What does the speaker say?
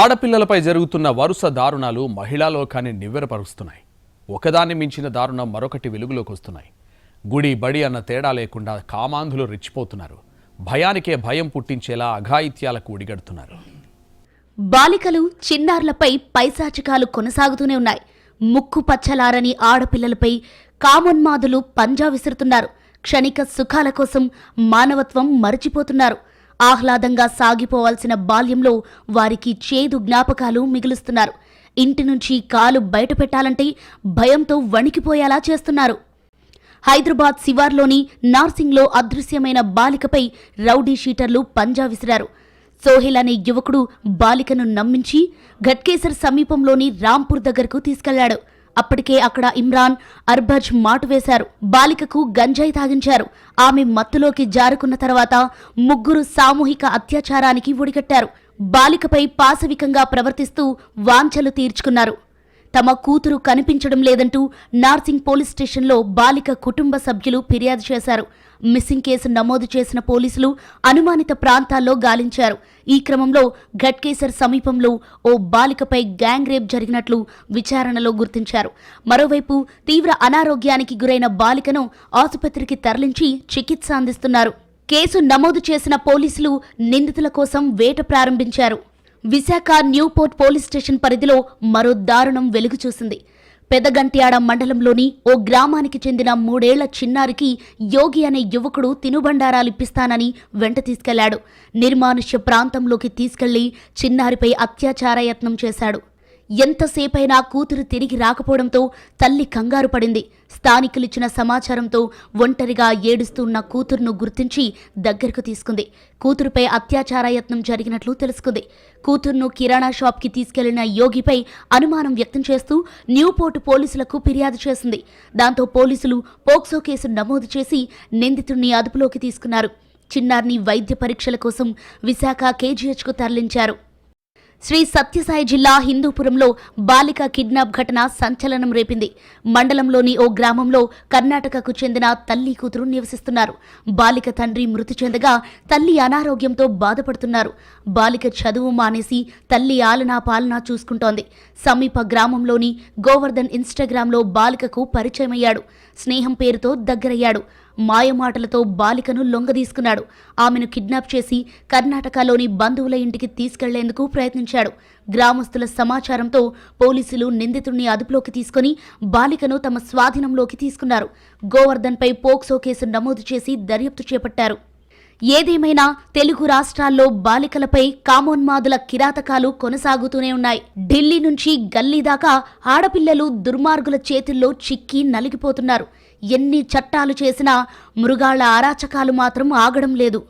ఆడపిల్లలపై జరుగుతున్న వరుస దారుణాలు మహిళా లోకాన్ని నివ్వెరపరుస్తున్నాయి. ఒకదాన్ని మించిన దారుణం మరొకటి వెలుగులోకి వస్తున్నాయి. గుడి బడి అన్న తేడా లేకుండా కామాంధులు రెచ్చిపోతున్నారు. భయానికే భయం పుట్టించేలా అఘాయిత్యాలకు ఉడిగడుతున్నారు. బాలికలు చిన్నారులపై పైశాచికాలు కొనసాగుతూనే ఉన్నాయి. ముక్కు పచ్చలారని ఆడపిల్లలపై కామోన్మాదులు పంజా విసురుతున్నారు. క్షణిక సుఖాల కోసం మానవత్వం మరచిపోతున్నారు. ఆహ్లాదంగా సాగిపోవాల్సిన బాల్యంలో వారికి చేదు జ్ఞాపకాలు మిగులుస్తున్నారు. ఇంటి నుంచి కాలు బయట పెట్టాలంటే భయంతో వణికిపోయేలా చేస్తున్నారు. హైదరాబాద్ శివార్లోని నార్సింగ్లో అదృశ్యమైన బాలికపై రౌడీ షీటర్లు పంజా విసిరారు. సోహెల్ అనే యువకుడు బాలికను నమ్మించి ఘట్కేసర్ సమీపంలోని రాంపూర్ దగ్గరకు తీసుకెళ్లాడు. అప్పటికే అక్కడ ఇమ్రాన్, అర్బజ్ మాటు వేశారు. బాలికకు గంజాయి తాగించారు. ఆమె మత్తులోకి జారుకున్న తర్వాత ముగ్గురు సామూహిక అత్యాచారానికి ఒడిగట్టారు. బాలికపై పాశవికంగా ప్రవర్తిస్తూ వాంఛలు తీర్చుకున్నారు. తమ కూతురు కనిపించడం లేదంటూ నార్సింగ్ పోలీస్ స్టేషన్లో బాలిక కుటుంబ సభ్యులు ఫిర్యాదు చేశారు. మిస్సింగ్ కేసు నమోదు చేసిన పోలీసులు అనుమానిత ప్రాంతాల్లో గాలించారు. ఈ క్రమంలో ఘట్కేసర్ సమీపంలో ఓ బాలికపై గ్యాంగ్ రేప్ జరిగినట్లు విచారణలో గుర్తించారు. మరోవైపు తీవ్ర అనారోగ్యానికి గురైన బాలికను ఆసుపత్రికి తరలించి చికిత్స అందిస్తున్నారు. కేసు నమోదు చేసిన పోలీసులు నిందితుల కోసం వేట ప్రారంభించారు. విశాఖ న్యూపోర్ట్ పోలీస్ స్టేషన్ పరిధిలో మరో దారుణం వెలుగు చూసింది. పెదగంట్యాడ మండలంలోని ఓ గ్రామానికి చెందిన 3 ఏళ్ల చిన్నారికి యోగి అనే యువకుడు తినుబండారాలిప్పిస్తానని వెంట తీసుకెళ్లాడు. నిర్మానుష్య ప్రాంతంలోకి తీసుకెళ్లి చిన్నారిపై అత్యాచార యత్నం చేశాడు. ఎంతసేపైనా కూతురు తిరిగి రాకపోవడంతో తల్లి కంగారు పడింది. స్థానికులిచ్చిన సమాచారంతో ఒంటరిగా ఏడుస్తున్న కూతురును గుర్తించి దగ్గరకు తీసుకుంది. కూతురుపై అత్యాచార యత్నం జరిగినట్లు తెలుసుకుంది. కూతురును కిరాణా షాప్కి తీసుకెళ్లిన యోగిపై అనుమానం వ్యక్తం చేస్తూ న్యూపోర్ట్ పోలీసులకు ఫిర్యాదు చేసింది. దాంతో పోలీసులు పోక్సో కేసు నమోదు చేసి నిందితుడిని అదుపులోకి తీసుకున్నారు. చిన్నారిని వైద్య పరీక్షల కోసం విశాఖ కేజీహెచ్కు తరలించారు. శ్రీ సత్యసాయి జిల్లా హిందూపురంలో బాలిక కిడ్నాప్ ఘటన సంచలనం రేపింది. మండలంలోని ఓ గ్రామంలో కర్ణాటకకు చెందిన తల్లి కూతురు నివసిస్తున్నారు. బాలిక తండ్రి మృతి చెందగా తల్లి అనారోగ్యంతో బాధపడుతున్నారు. బాలిక చదువు మానేసి తల్లి ఆలనా పాలనా చూసుకుంటోంది. సమీప గ్రామంలోని గోవర్ధన్ ఇన్స్టాగ్రామ్లో బాలికకు పరిచయమయ్యాడు. స్నేహం పేరుతో దగ్గరయ్యాడు. మాయమాటలతో బాలికను లొంగదీసుకున్నాడు. ఆమెను కిడ్నాప్ చేసి కర్ణాటకలోని బంధువుల ఇంటికి తీసుకెళ్లేందుకు ప్రయత్నించాడు. గ్రామస్తుల సమాచారంతో పోలీసులు నిందితుడిని అదుపులోకి తీసుకుని బాలికను తమ స్వాధీనంలోకి తీసుకున్నారు. గోవర్ధన్పై పోక్సో కేసు నమోదు చేసి దర్యాప్తు చేపట్టారు. ఏదేమైనా తెలుగు రాష్ట్రాల్లో బాలికలపై కామోన్మాదుల కిరాతకాలు కొనసాగుతూనే ఉన్నాయి. ఢిల్లీ నుంచి గల్లీ దాకా ఆడపిల్లలు దుర్మార్గుల చేతుల్లో చిక్కి నలిగిపోతున్నారు. ఎన్ని చట్టాలు చేసినా మృగాళ్ల అరాచకాలు మాత్రం ఆగడం లేదు.